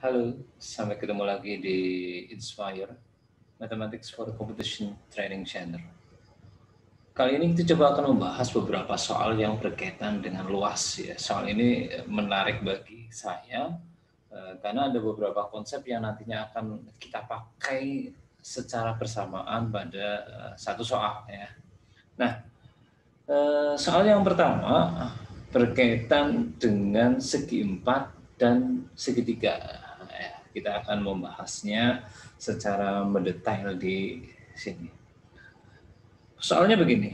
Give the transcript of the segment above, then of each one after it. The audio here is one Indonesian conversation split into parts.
Halo, sampai ketemu lagi di Inspire Mathematics for Competition Training Center. Kali ini kita coba akan membahas beberapa soal yang berkaitan dengan luas ya. Soal ini menarik bagi saya karena ada beberapa konsep yang nantinya akan kita pakai secara bersamaan pada satu soal ya. Nah, soal yang pertama berkaitan dengan segi empat dan segitiga. Kita akan membahasnya secara mendetail di sini. Soalnya begini.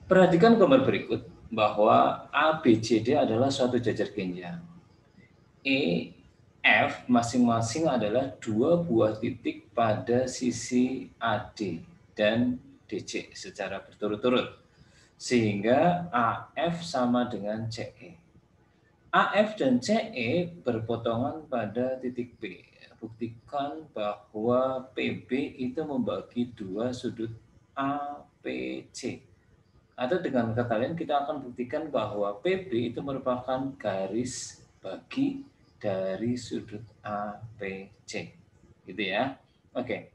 Perhatikan gambar berikut bahwa A, B, C, D adalah suatu jajar genjang. E, F masing-masing adalah dua buah titik pada sisi AD dan DC secara berturut-turut. Sehingga AF sama dengan CE. AF dan CE berpotongan pada titik B. Buktikan bahwa PB itu membagi dua sudut APC. Atau dengan kata lain kita akan buktikan bahwa PB itu merupakan garis bagi dari sudut APC. Gitu ya. Oke.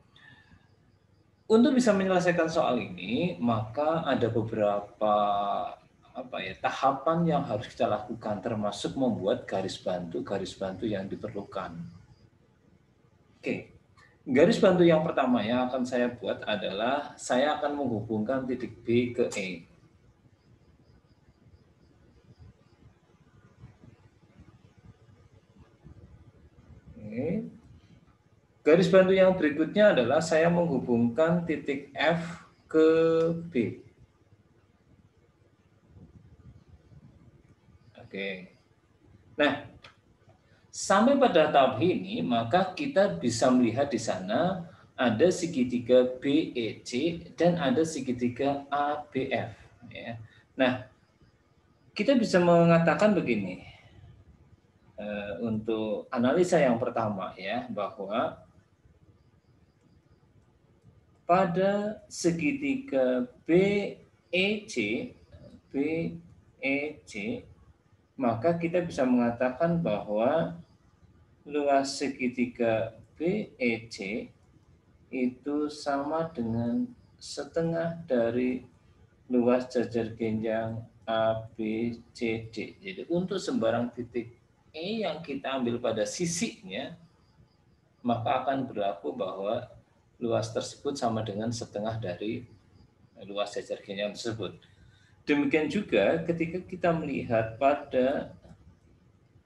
Untuk bisa menyelesaikan soal ini, maka ada beberapa tahapan yang harus kita lakukan, termasuk membuat garis bantu yang diperlukan. Oke, garis bantu yang pertama yang akan saya buat adalah saya akan menghubungkan titik B ke E. Oke. Garis bantu yang berikutnya adalah saya menghubungkan titik F ke B. Oke. Nah, sampai pada tahap ini, maka kita bisa melihat di sana ada segitiga BEC dan ada segitiga ABF. Ya. Nah, kita bisa mengatakan begini, untuk analisa yang pertama ya, bahwa pada segitiga BEC, maka kita bisa mengatakan bahwa luas segitiga BEC itu sama dengan setengah dari luas jajar genjang ABCD. Jadi untuk sembarang titik E yang kita ambil pada sisinya, maka akan berlaku bahwa luas tersebut sama dengan setengah dari luas jajar genjang tersebut. Demikian juga ketika kita melihat pada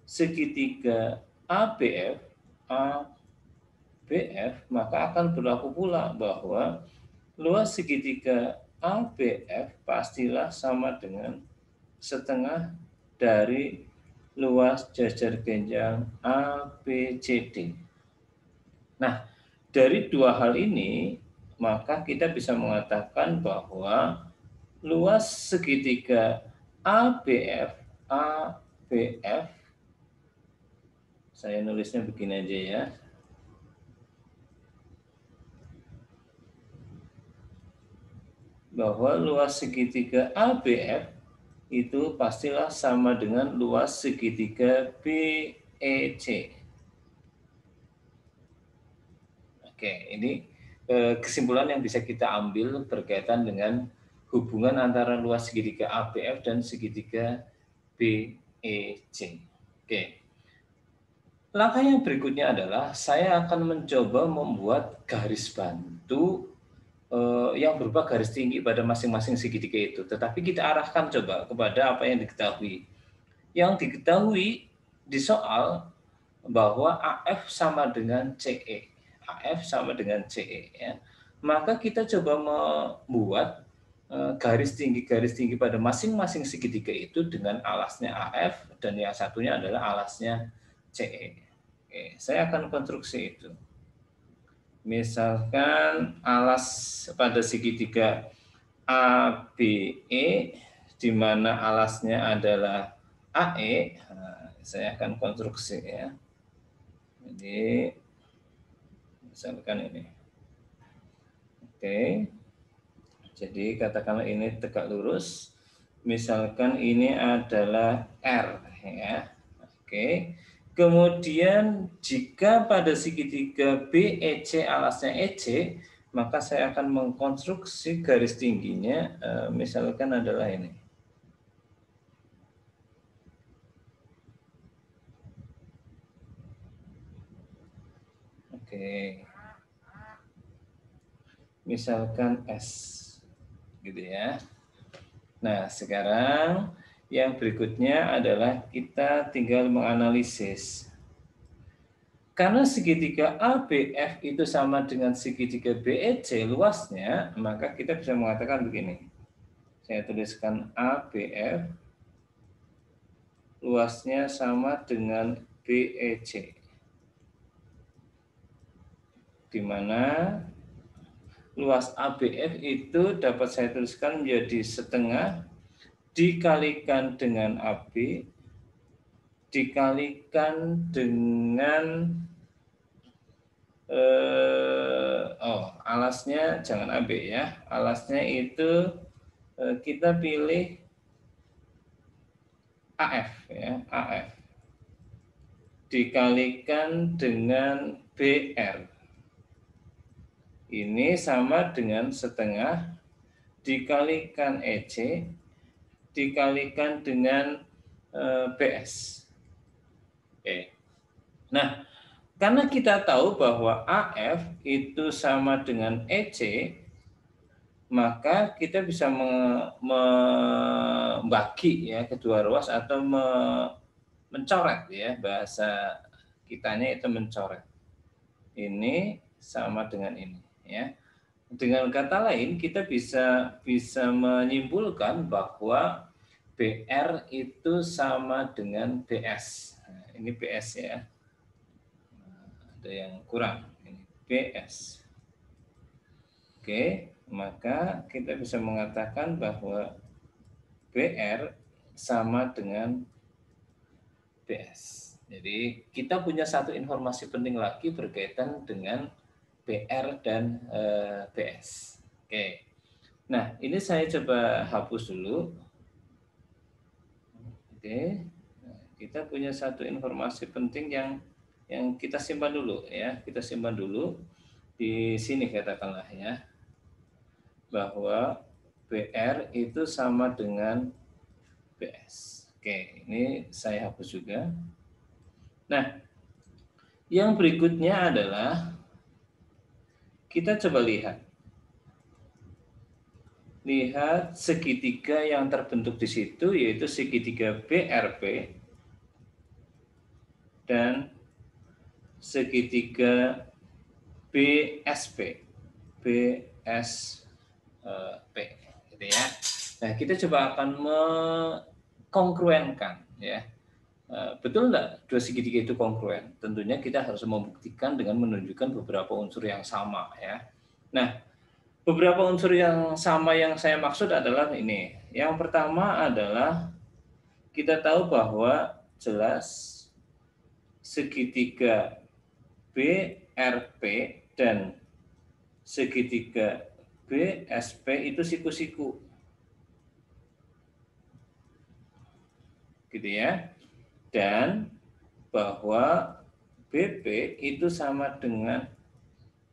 segitiga ABF, maka akan berlaku pula bahwa luas segitiga ABF pastilah sama dengan setengah dari luas jajar genjang ABCD. Nah, dari dua hal ini, maka kita bisa mengatakan bahwa luas segitiga ABF, saya nulisnya begini aja ya. Bahwa luas segitiga ABF itu pastilah sama dengan luas segitiga BEC. Oke, ini kesimpulan yang bisa kita ambil berkaitan dengan hubungan antara luas segitiga ABF dan segitiga BEC. Oke. Langkah yang berikutnya adalah saya akan mencoba membuat garis bantu yang berupa garis tinggi pada masing-masing segitiga itu. Tetapi kita arahkan coba kepada apa yang diketahui. Yang diketahui di soal bahwa AF sama dengan CE. AF sama dengan CE. Ya. Maka kita coba membuat garis tinggi pada masing-masing segitiga itu dengan alasnya AF dan yang satunya adalah alasnya CE. Oke, saya akan konstruksi itu. Misalkan alas pada segitiga ABE di mana alasnya adalah AE, nah, saya akan konstruksi ya. Jadi misalkan ini. Oke. Jadi katakanlah ini tegak lurus. Misalkan ini adalah R ya. Oke. Kemudian jika pada segitiga BEC alasnya EC, maka saya akan mengkonstruksi garis tingginya, misalkan adalah ini. Oke. Misalkan S. Gitu ya. Nah, sekarang yang berikutnya adalah kita tinggal menganalisis. Karena segitiga ABF itu sama dengan segitiga BEC luasnya, maka kita bisa mengatakan begini. Saya tuliskan ABF luasnya sama dengan BEC. Di mana luas ABF itu dapat saya tuliskan menjadi setengah dikalikan dengan AB dikalikan dengan alasnya jangan AB ya. Alasnya itu kita pilih AF ya, AF dikalikan dengan BR. Ini sama dengan setengah dikalikan EC dikalikan dengan BS. Oke. Nah, karena kita tahu bahwa AF itu sama dengan EC, maka kita bisa membagi ya kedua ruas atau mencoret ya, bahasa kitanya itu mencoret. Ini sama dengan ini ya. Dengan kata lain kita bisa menyimpulkan bahwa BR itu sama dengan BS. Nah, ini BS ya. Ada yang kurang. Ini BS. Oke, maka kita bisa mengatakan bahwa BR sama dengan BS. Jadi kita punya satu informasi penting lagi berkaitan dengan BR dan BS. Oke. Nah, ini saya coba hapus dulu. Oke. Nah, kita punya satu informasi penting yang kita simpan dulu ya. Kita simpan dulu di sini katakanlah ya. Bahwa BR itu sama dengan BS. Oke, ini saya hapus juga. Nah, yang berikutnya adalah kita coba lihat. Lihat segitiga yang terbentuk di situ, yaitu segitiga BRP dan segitiga BSP. BSP, gitu ya. Nah, kita coba akan mengkongruenkan, ya. Betul enggak dua segitiga itu kongruen? Tentunya kita harus membuktikan dengan menunjukkan beberapa unsur yang sama, ya. Nah, beberapa unsur yang sama yang saya maksud adalah ini. Yang pertama adalah kita tahu bahwa jelas segitiga BRP dan segitiga BSP itu siku-siku. Gitu ya. Dan bahwa BP itu sama dengan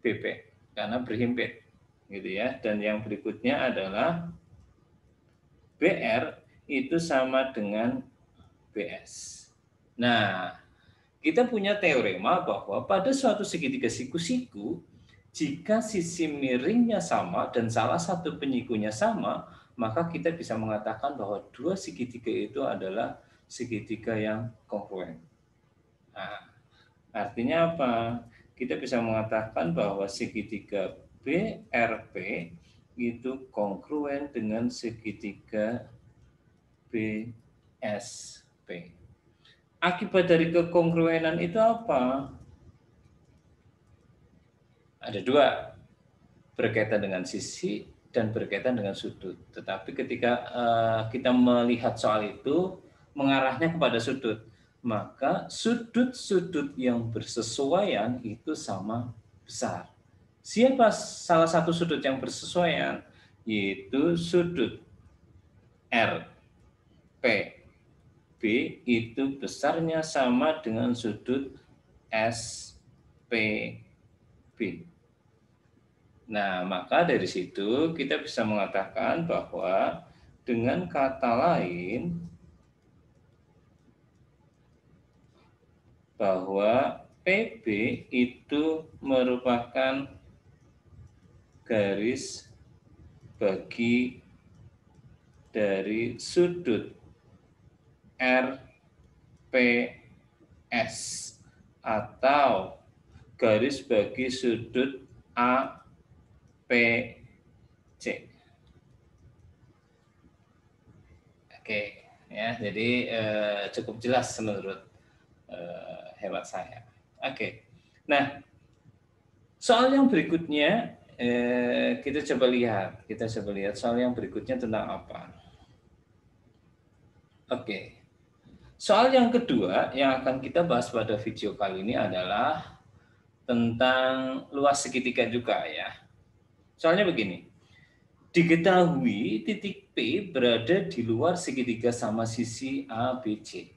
BP karena berhimpit. Gitu ya. Dan yang berikutnya adalah BR itu sama dengan BS. Nah, kita punya teorema bahwa pada suatu segitiga siku-siku, jika sisi miringnya sama dan salah satu penyikunya sama, maka kita bisa mengatakan bahwa dua segitiga itu adalah segitiga yang kongruen. Nah, artinya apa? Kita bisa mengatakan bahwa segitiga BRP itu kongruen dengan segitiga BSP. Akibat dari kekongruenan itu apa? Ada dua, berkaitan dengan sisi dan berkaitan dengan sudut. Tetapi ketika kita melihat soal itu, mengarahnya kepada sudut, maka sudut-sudut yang bersesuaian itu sama besar. Siapa salah satu sudut yang bersesuaian? Yaitu sudut R, P, itu besarnya sama dengan sudut SPB. Nah, maka dari situ kita bisa mengatakan bahwa dengan kata lain bahwa PB itu merupakan garis bagi dari sudut RPS atau garis bagi sudut APC. Oke, ya, jadi cukup jelas menurut hemat saya. Oke, nah soal yang berikutnya kita coba lihat soal yang berikutnya tentang apa. Oke, soal yang kedua yang akan kita bahas pada video kali ini adalah tentang luas segitiga juga ya. Soalnya begini, diketahui titik P berada di luar segitiga sama sisi ABC,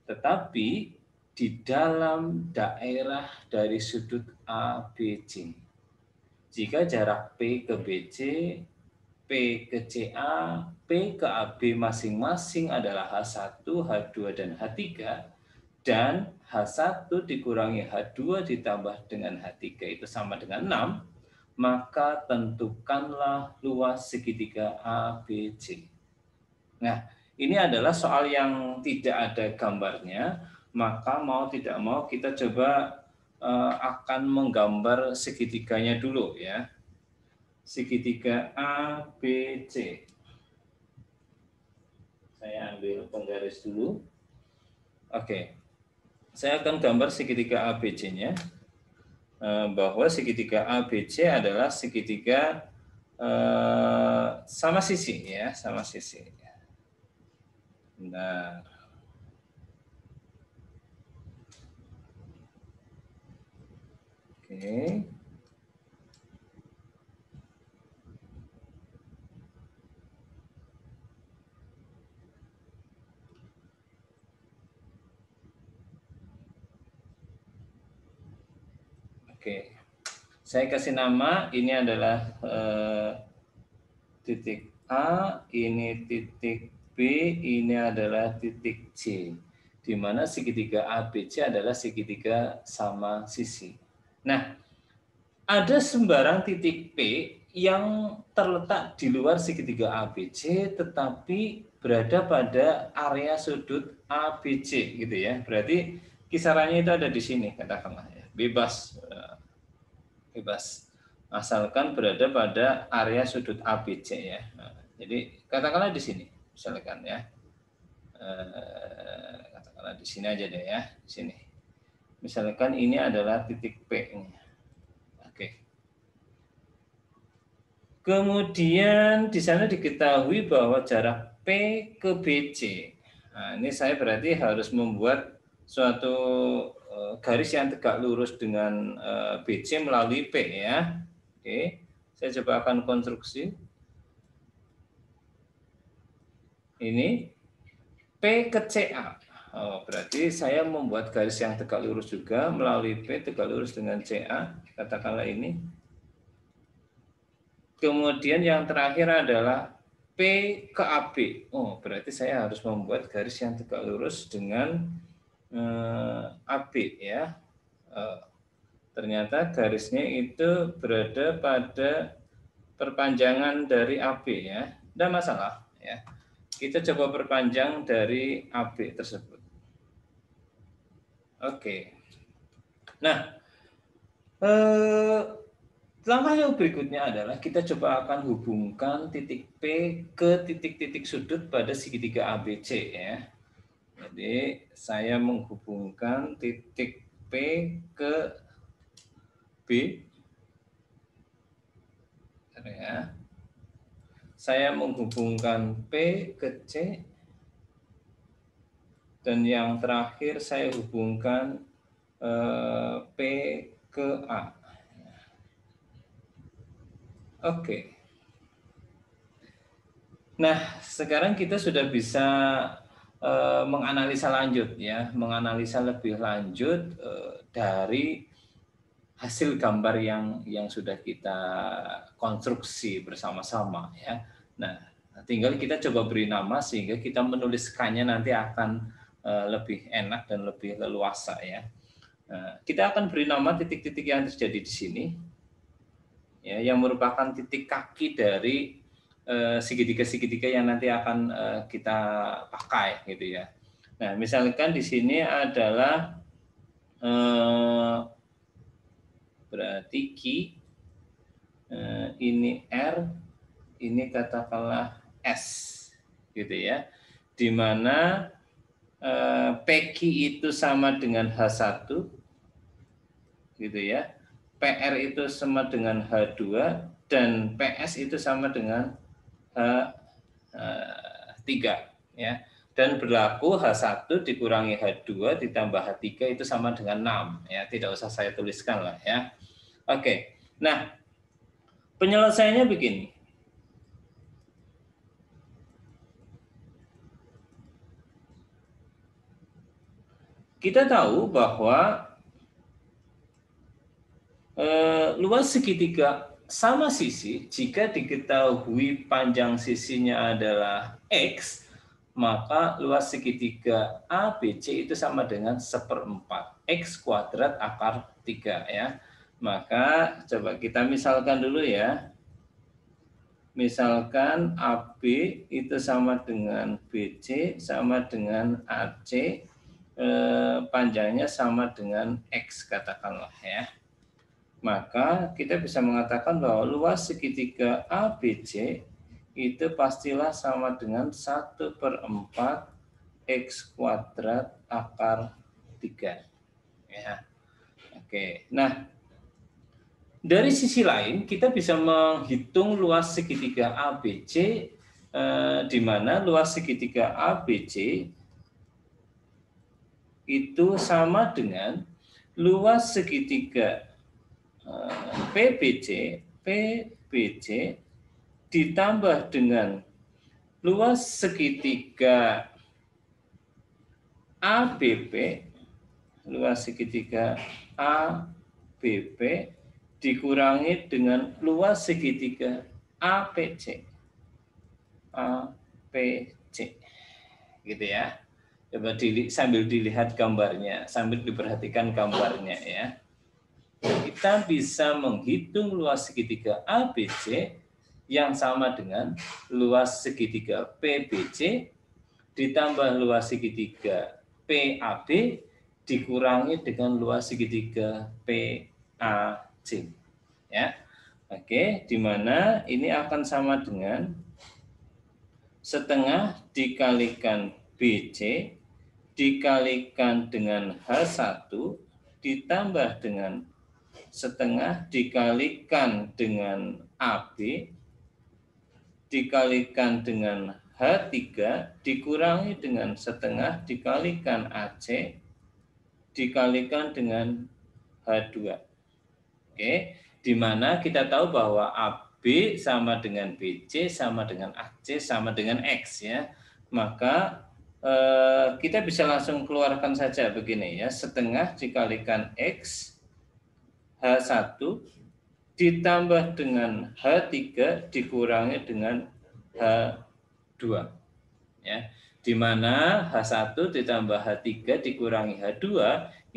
tetapi di dalam daerah dari sudut ABC. Jika jarak P ke BC, P ke CA, P ke AB masing-masing adalah H1, H2, dan H3, dan H1 dikurangi H2 ditambah dengan H3 itu sama dengan 6, maka tentukanlah luas segitiga ABC. Nah, ini adalah soal yang tidak ada gambarnya, maka mau tidak mau kita coba akan menggambar segitiganya dulu ya. Segitiga ABC. Saya ambil penggaris dulu. Oke. Saya akan gambar segitiga ABC-nya. Bahwa segitiga ABC adalah segitiga sama sisi ya, sama sisi. Bentar. Oke. Oke. Saya kasih nama, ini adalah titik A, ini titik B, ini adalah titik C, di mana segitiga ABC adalah segitiga sama sisi. Nah, ada sembarang titik P yang terletak di luar segitiga ABC, tetapi berada pada area sudut ABC, gitu ya. Berarti kisarannya itu ada di sini, katakanlah ya. Bebas, asalkan berada pada area sudut ABC ya. Nah, jadi katakanlah di sini, misalkan ya. Katakanlah di sini aja deh ya, di sini. Misalkan ini adalah titik P ini. Oke. Kemudian di sana diketahui bahwa jarak P ke BC. Nah, ini saya berarti harus membuat suatu garis yang tegak lurus dengan BC melalui P ya. Oke, saya coba akan konstruksi. Ini P ke CA. Oh, berarti saya membuat garis yang tegak lurus juga melalui P tegak lurus dengan CA. Katakanlah ini. Kemudian yang terakhir adalah P ke AB. Oh, berarti saya harus membuat garis yang tegak lurus dengan AB ya. Ternyata garisnya itu berada pada perpanjangan dari AB ya. Tidak masalah ya. Kita coba perpanjang dari AB tersebut. Oke. Nah, langkah yang berikutnya adalah kita coba akan hubungkan titik P ke titik-titik sudut pada segitiga ABC ya. Jadi saya menghubungkan titik P ke B. Ya. Saya menghubungkan P ke C. Dan yang terakhir saya hubungkan P ke A. Oke. Nah, sekarang kita sudah bisa menganalisa lanjut ya, menganalisa lebih lanjut dari hasil gambar yang sudah kita konstruksi bersama-sama ya. Nah, tinggal kita coba beri nama sehingga kita menuliskannya nanti akan lebih enak dan lebih leluasa ya. Nah, kita akan beri nama titik-titik yang terjadi di sini ya, yang merupakan titik kaki dari segitiga-segitiga yang nanti akan kita pakai gitu ya. Nah, misalkan di sini adalah berarti Q, ini R, ini katakanlah S, gitu ya. Di mana PQ itu sama dengan H1, gitu ya. PR itu sama dengan H2 dan PS itu sama dengan H3 ya. Dan berlaku H1 dikurangi H2 ditambah H3 itu sama dengan 6 ya. Tidak usah saya tuliskan lah ya. Oke. Nah, penyelesaiannya begini. Kita tahu bahwa luas segitiga sama sisi jika diketahui panjang sisinya adalah X, maka luas segitiga ABC itu sama dengan 1/4 X kuadrat akar 3 ya. Maka coba kita misalkan dulu ya. Misalkan AB itu sama dengan BC sama dengan AC, panjangnya sama dengan X katakanlah ya. Maka kita bisa mengatakan bahwa luas segitiga ABC itu pastilah sama dengan 1/4 X kuadrat akar 3. Ya. Oke. Nah, dari sisi lain kita bisa menghitung luas segitiga ABC di mana luas segitiga ABC itu sama dengan luas segitiga PBC ditambah dengan luas segitiga ABP, luas segitiga ABP dikurangi dengan luas segitiga APC. Gitu ya. Coba sambil dilihat gambarnya, sambil diperhatikan gambarnya ya. Kita bisa menghitung luas segitiga ABC yang sama dengan luas segitiga PBC ditambah luas segitiga PAB dikurangi dengan luas segitiga PAC. Ya. Oke, di mana ini akan sama dengan setengah dikalikan BC dikalikan dengan H1 ditambah dengan setengah dikalikan dengan AB dikalikan dengan H3 dikurangi dengan setengah dikalikan AC dikalikan dengan H2. Oke, di mana kita tahu bahwa AB sama dengan BC sama dengan AC sama dengan X ya. Maka kita bisa langsung keluarkan saja begini ya, setengah dikalikan X H1 ditambah dengan H3 dikurangi dengan H2 ya, di mana H1 ditambah H3 dikurangi H2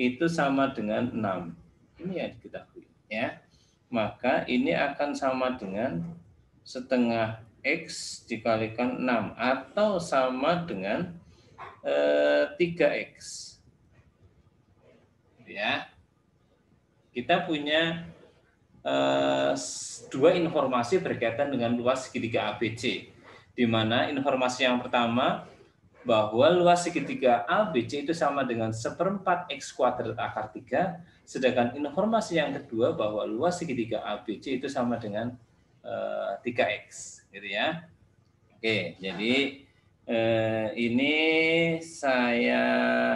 itu sama dengan 6. Ini yang diketahui ya. Maka ini akan sama dengan setengah X dikalikan 6 atau sama dengan 3X ya. Kita punya dua informasi berkaitan dengan luas segitiga ABC, di mana informasi yang pertama bahwa luas segitiga ABC itu sama dengan 1/4 X kuadrat akar 3, sedangkan informasi yang kedua bahwa luas segitiga ABC itu sama dengan 3X, gitu ya. Oke, jadi ini saya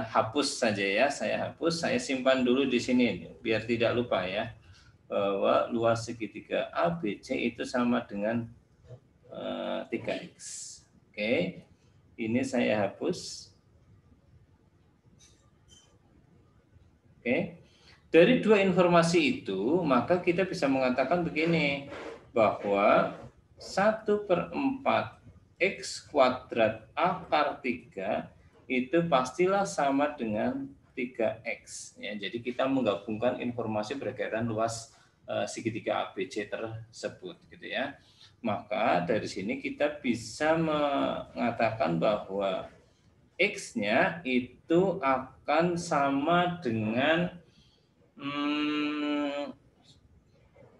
hapus saja ya, saya simpan dulu di sini biar tidak lupa ya, bahwa luas segitiga ABC itu sama dengan 3X. Oke, ini saya hapus. Oke. Dari dua informasi itu, maka kita bisa mengatakan begini, bahwa 1/4 X kuadrat akar 3 itu pastilah sama dengan 3X. Ya, jadi kita menggabungkan informasi berkaitan luas segitiga ABC tersebut, gitu ya. Maka dari sini kita bisa mengatakan bahwa X-nya itu akan sama dengan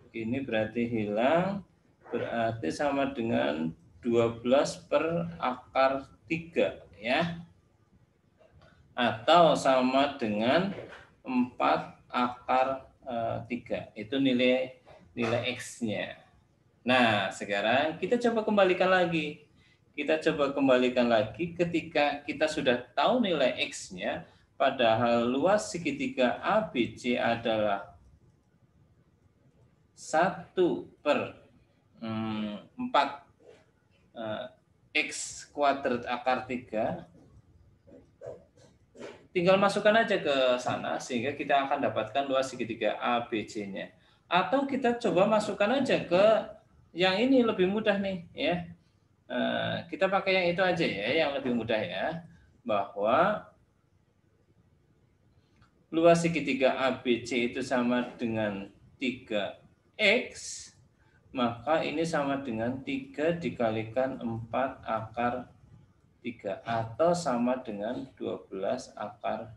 ini berarti hilang, berarti sama dengan 12/akar 3 ya. Atau sama dengan 4/3. Itu nilai X-nya. Nah, sekarang kita coba kembalikan lagi. Kita coba kembalikan lagi ketika kita sudah tahu nilai X-nya, padahal luas segitiga ABC adalah 1/4 X kuadrat akar 3. Tinggal masukkan aja ke sana sehingga kita akan dapatkan luas segitiga ABC-nya. Atau kita coba masukkan aja ke yang ini lebih mudah nih ya. Kita pakai yang itu aja ya, yang lebih mudah ya. Bahwa luas segitiga ABC itu sama dengan 3X, maka ini sama dengan 3 dikalikan 4/3 atau sama dengan 12/3.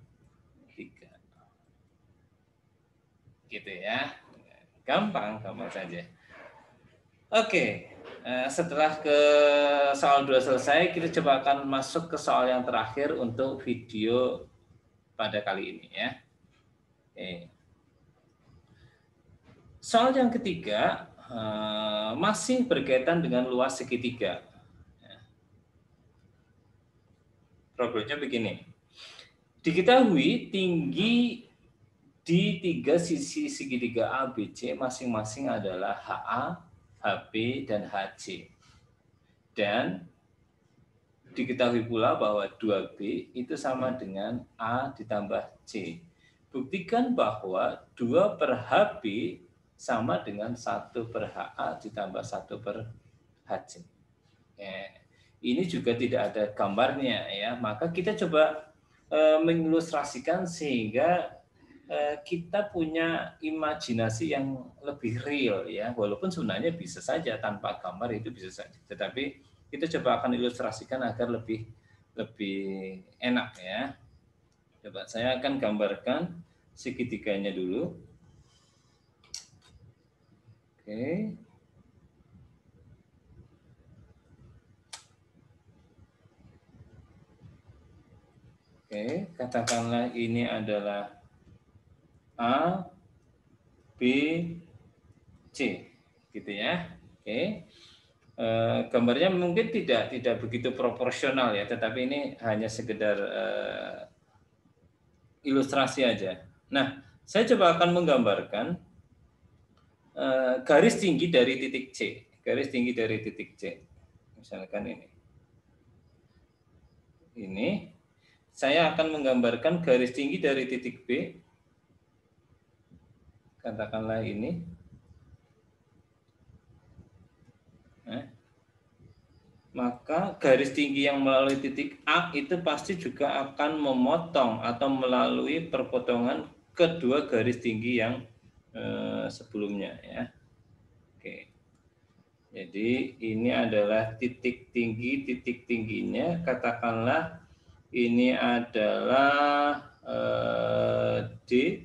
Gitu ya. Gampang saja. Oke, setelah ke soal 2 selesai, kita coba akan masuk ke soal yang terakhir untuk video pada kali ini ya. Oke. Soal yang ketiga masih berkaitan dengan luas segitiga. Problemnya begini. Diketahui tinggi di 3 sisi segitiga ABC masing-masing adalah HA, HB, dan HC. Dan diketahui pula bahwa 2B itu sama dengan A ditambah C. Buktikan bahwa 2/HB sama dengan 1/HA ditambah 1/HC. Ini juga tidak ada gambarnya ya, maka kita coba mengilustrasikan sehingga kita punya imajinasi yang lebih real ya, walaupun sebenarnya bisa saja tanpa gambar itu bisa saja, tetapi kita coba akan ilustrasikan agar lebih enak ya. Coba saya akan gambarkan segitiganya dulu. Oke. Oke, katakanlah ini adalah A, B, C, gitu ya. Oke, gambarnya mungkin tidak begitu proporsional ya, tetapi ini hanya sekedar ilustrasi aja. Nah, saya coba akan menggambarkan garis tinggi dari titik C, garis tinggi dari titik C. Misalkan ini. Ini saya akan menggambarkan garis tinggi dari titik B. Katakanlah ini. Maka garis tinggi yang melalui titik A itu pasti juga akan memotong atau melalui perpotongan kedua garis tinggi yang sebelumnya ya. Oke. Jadi ini adalah titik tingginya katakanlah ini adalah D,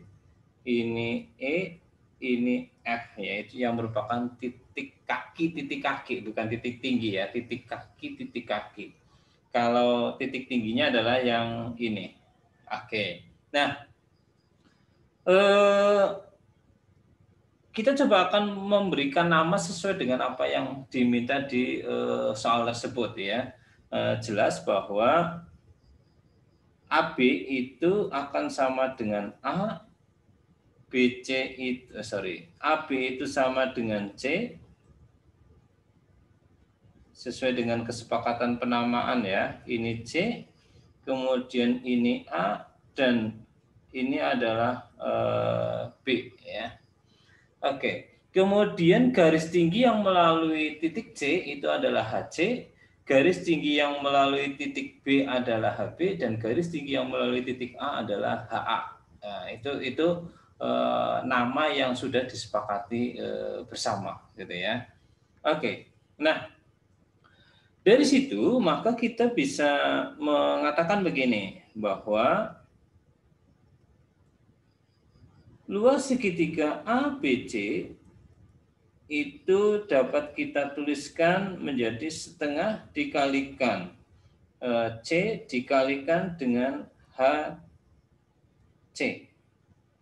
ini E, ini F ya, itu yang merupakan titik kaki, bukan titik tinggi ya, titik kaki. Kalau titik tingginya adalah yang ini. Oke. Nah, kita coba akan memberikan nama sesuai dengan apa yang diminta di soal tersebut ya. Jelas bahwa AB itu akan sama dengan A, AB itu sama dengan C, sesuai dengan kesepakatan penamaan ya. Ini C, kemudian ini A, dan ini adalah B ya. Oke. Kemudian garis tinggi yang melalui titik C itu adalah HC, garis tinggi yang melalui titik B adalah HB, dan garis tinggi yang melalui titik A adalah HA. Nah, itu nama yang sudah disepakati bersama, gitu ya. Oke. Nah, dari situ maka kita bisa mengatakan begini, bahwa luas segitiga ABC itu dapat kita tuliskan menjadi setengah dikalikan C dikalikan dengan HC,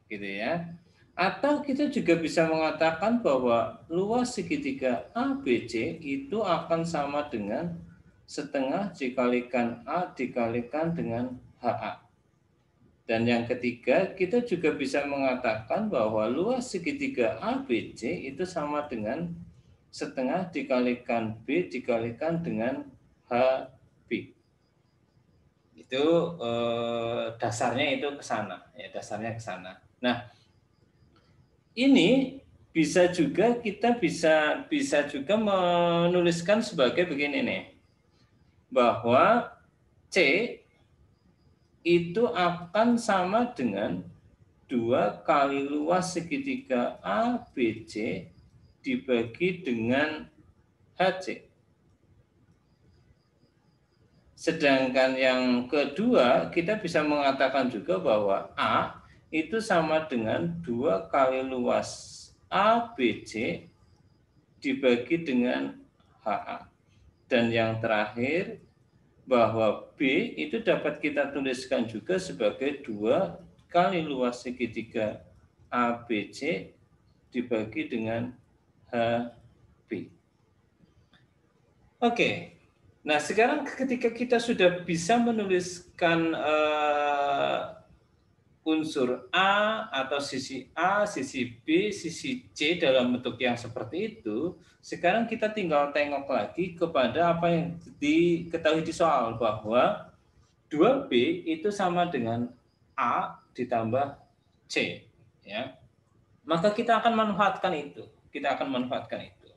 gitu ya. Atau kita juga bisa mengatakan bahwa luas segitiga ABC itu akan sama dengan setengah dikalikan A dikalikan dengan HA. Dan yang ketiga, kita juga bisa mengatakan bahwa luas segitiga ABC itu sama dengan setengah dikalikan B dikalikan dengan HB. Itu dasarnya itu ke sana, ya, dasarnya ke sana. Nah, ini bisa juga kita bisa juga menuliskan sebagai begini nih, bahwa C itu akan sama dengan 2 kali luas segitiga ABC dibagi dengan HC. Sedangkan yang kedua, kita bisa mengatakan juga bahwa A itu sama dengan 2 kali luas ABC dibagi dengan HA. Dan yang terakhir, bahwa B itu dapat kita tuliskan juga sebagai 2 kali luas segitiga ABC dibagi dengan HB. Oke. Nah, sekarang ketika kita sudah bisa menuliskan unsur A atau sisi A, sisi B, sisi C dalam bentuk yang seperti itu, sekarang kita tinggal tengok lagi kepada apa yang diketahui di soal, bahwa 2B itu sama dengan A ditambah C, ya. Maka kita akan manfaatkan itu. Kita akan manfaatkan itu.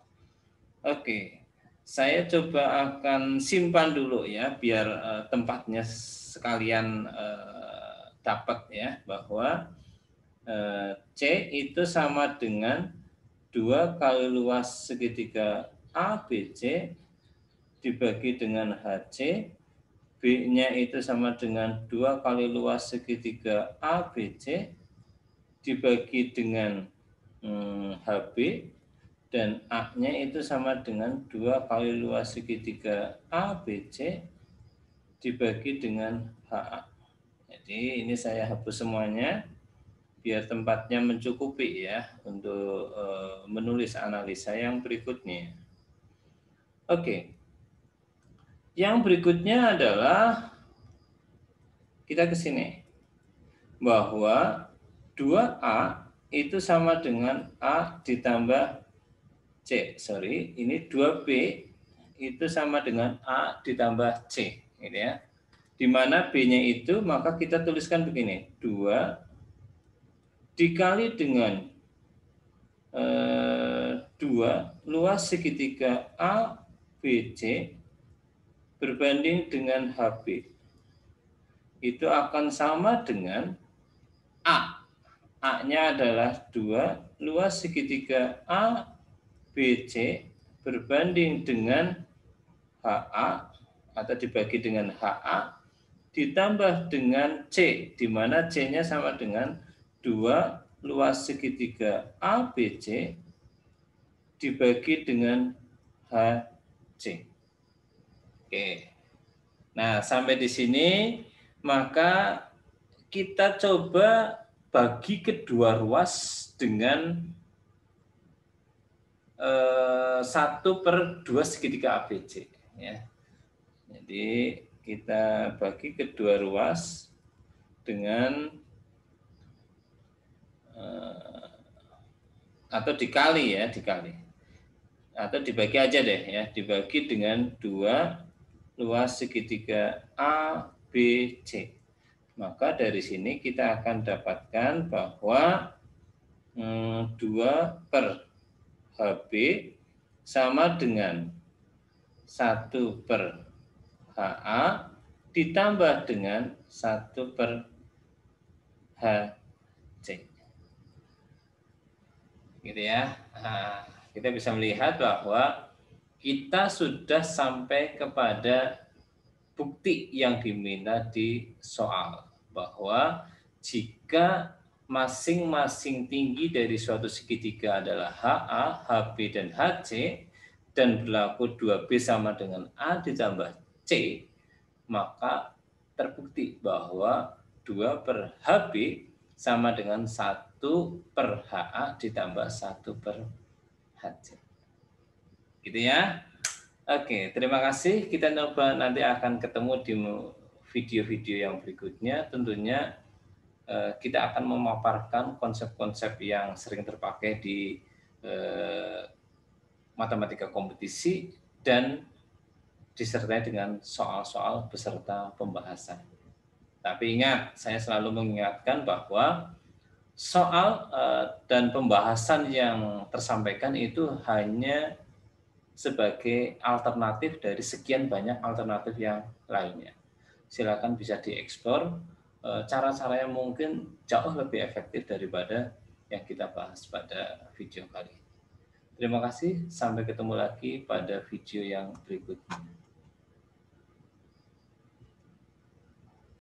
Oke. Saya coba akan simpan dulu ya, biar tempatnya sekalian dapat ya, bahwa C itu sama dengan 2 kali luas segitiga ABC dibagi dengan HC, B-nya itu sama dengan 2 kali luas segitiga ABC dibagi dengan HB, dan A-nya itu sama dengan 2 kali luas segitiga ABC dibagi dengan HA. Jadi ini saya hapus semuanya biar tempatnya mencukupi ya untuk menulis analisa yang berikutnya. Oke. Yang berikutnya adalah kita ke sini, bahwa 2A itu sama dengan A ditambah ini 2B itu sama dengan A ditambah C, gitu ya. Di mana B-nya itu maka kita tuliskan begini, 2 dikali dengan 2 luas segitiga ABC berbanding dengan HB. Itu akan sama dengan A. A-nya adalah 2 luas segitiga ABC berbanding dengan HA atau dibagi dengan HA ditambah dengan C, di mana C-nya sama dengan 2 luas segitiga ABC dibagi dengan HC. Oke. Nah, sampai di sini maka kita coba bagi kedua ruas dengan 1/2 segitiga ABC ya. Jadi kita bagi kedua ruas dengan atau dikali ya, atau dibagi aja deh ya, dibagi dengan 2 luas segitiga ABC. Maka dari sini kita akan dapatkan bahwa 2 per HB sama dengan 1 per HA ditambah dengan 1 per HC. Gitu ya. Nah, kita bisa melihat bahwa kita sudah sampai kepada bukti yang diminta di soal, bahwa jika masing-masing tinggi dari suatu segitiga adalah HA, HB, dan HC, dan berlaku 2B sama dengan A ditambah C, maka terbukti bahwa 2 per HB sama dengan 1 per HA ditambah 1 per HC. Gitu ya. Oke, terima kasih. Kita coba nanti akan ketemu di video-video yang berikutnya. Tentunya kita akan memaparkan konsep-konsep yang sering terpakai di matematika kompetisi dan disertai dengan soal-soal beserta pembahasan. Tapi ingat, saya selalu mengingatkan bahwa soal dan pembahasan yang tersampaikan itu hanya sebagai alternatif dari sekian banyak alternatif yang lainnya. Silakan bisa dieksplor cara-cara yang mungkin jauh lebih efektif daripada yang kita bahas pada video kali ini. Terima kasih, sampai ketemu lagi pada video yang berikutnya.